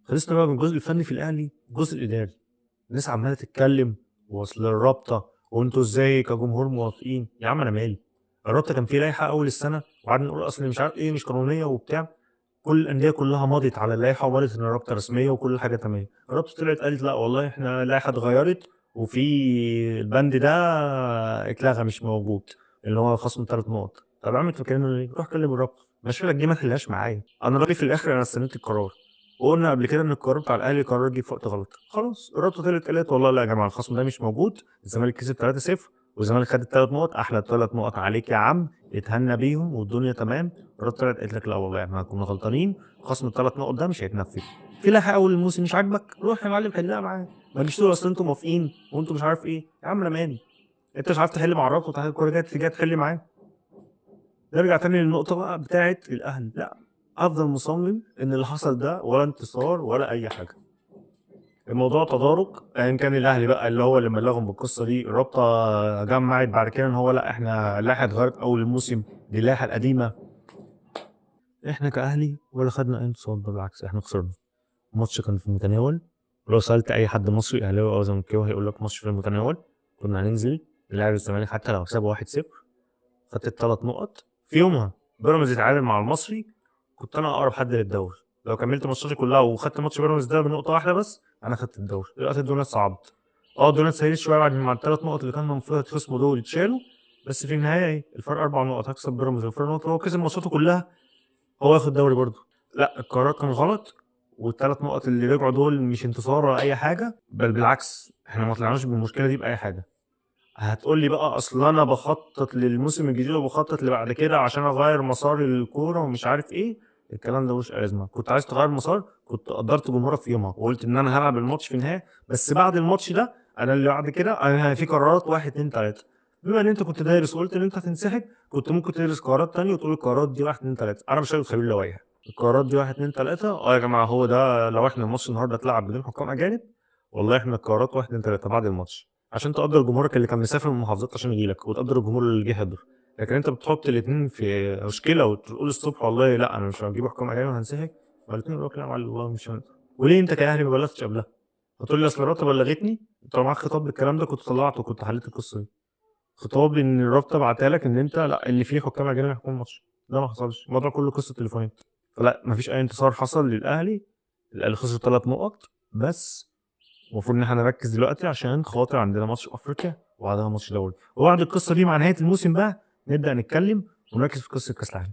خلصنا بقى من الجزء الفني في الأهلي، الجزء الإداري. الناس عمّالة تتكلّم وأصل الرابطة وأنتم إزاي كجمهور موافقين، يا عم أنا مالي. الرابطة كان في لائحة أول السنة وقعدنا نقول أصل مش عارف إيه مش قانونية وبتاع، كل الأندية كلّها مضت على اللائحة ومضت إن الرابطة رسمية وكل حاجة تمام. الرابطة طلعت قالت لأ والله إحنا اللائحة اتغيّرت وفي البند ده اتلغى مش موجود، اللي هو خصم 3 نقط. طَب يا عم أنتم بتكلمونا ليه؟ روح كلم الرابطة، المشكلة دي ما تحلهاش معايا. أنا رأيي في الآخر أنا استنيت القرار. وقُلنا قبل كده إن القرار بتاع الأهلي قرار جه في وقت غلط، خلاص الرابطة طلعت قالت والله لأ يا جماعة الخصم ده مش موجود، الزمالك كسب 3-0 والزمالك خد ال3 نقط، أحلى 3 نقط عليك يا عم، اتهنّى بيهم والدنيا تمام. الرابطة طلعت قالت لك لأ والله إحنا كنا غلطانين، خصم ال3 نقط ده مش هيتنفذ. في لائحة أول الموسم مش عاجبك، روح يا معلم حلّها معاه، ما تجيش تقول أصل أنتم موافقين وأنتم مش عارف إيه، يا عم أنا مالي. أنت مش عارف تحل مع الرابطة واتحاد الكورة جاي تحل معاه. نرجع تاني للنقطة بقى بتاعة الأهلي، لأ، أفضل مصمم إن اللي حصل ده ولا انتصار ولا أي حاجة. الموضوع تدارك أيًا كان الأهلي بقى اللي هو اللي مبلّغهم بالقصة دي، الرابطة جمّعت بعد كده إن هو لأ إحنا اللائحة اتغيّرت أول الموسم، دي اللائحة القديمة. إحنا كأهلي ولا خدنا أي انتصار بل بالعكس إحنا خسرنا. الماتش كان في المتناول، ولو سألت أي حد مصري أهلاوي أو زملكاوي هيقول لك ماتش في المتناول، كنا هننزل نلاعب الزمالك حتى لو كسبوا 1-0. خدت ال3 نقط، في يومها بيراميدز اتعادل مع المصري، كنت أنا أقرب حد للدوري. لو كمّلت ماتشاتي كلّها وخدت ماتش بيراميدز ده بنقطة واحدة بس، أنا خدت الدوري. دلوقتي الدنيا اتصعبت. الدنيا اتسهّلت شوية بعد ما ال3 نقط اللي كانوا المفروض يتخصموا دول اتشالوا، بس في النهاية إيه، الفرق 4 نقط، هاكسب بيراميدز الفرق نقطة وهو كسب ماتشاته كلّها، هو ياخد الدوري برضه. لأ، القرار كان غلط وال3 نقط اللي رجعوا دول مش انتصار ولا أي حاجة، بل بالعكس، إحنا ما طلعناش بالمشكلة دي بأي حاجة. هتقول لي بقى أصل أنا باخطط للموسم الجديد وباخطط لبعد كده عشان أغيّر مسار الكورة ومش عارف إيه، الكلام ده ما لوش أي لازمة. كنت عايز تغيّر مسار كنت قدّرت جمهورك في يومها وقُلت إن أنا هالعب الماتش في النهاية، بس بعد الماتش ده أنا اللي بعد كده أنا في قرارات 1، 2، 3. بما إن أنت كنت دارس وقُلت إن أنت هتنسحب، كنت ممكن تدرس قرارات تانية وتقول القرارات دي 1، 2، 3. أنا مش راجل خبير لوائح، القرارات دي 1، 2، 3 يا جماعة هو ده لو إحنا الماتش النهارده اتلعب بدون حكام أجانب، والله إحنا القرارات 1، 2، 3 بعد الماتش. عشان تقدّر جمهورك اللي كان مسافر من المحافظات عشان ييجي لك، وتقدّر الجمهور اللي جه يحضر. لكن أنت بتحط الاتنين في مشكلة وتقول الصبح والله لأ أنا مش هاجيب حكام أجانب وهانسحب، والاتنين يقولوا لك لأ يا معلم والله مش هنقدر. وليه أنت كأهلي ما بلغتش قبلها؟ هتقول لي أصل الرابطة بلغتني، أنت لو معاك خطاب بالكلام ده كنت طلعته وكنت حليت القصة دي. خطاب إن الرابطة باعتاه لك إن أنت لأ إن في حكام أجانب هيحكموا الماتش، ده ما حصلش، الموضوع كله قصة تليفونات. فلأ ما فيش أي انتصار حصل للأهلي، الأهلي خسر 3 نقط بس. المفروض إن إحنا نركّز دلوقتي عشان خاطر عندنا ماتش أفريقيا وبعدها ماتش دوري، وبعد القصة دي مع نهاية الموسم بقى نبدأ نتكلّم ونركّز في قصة كأس العالم.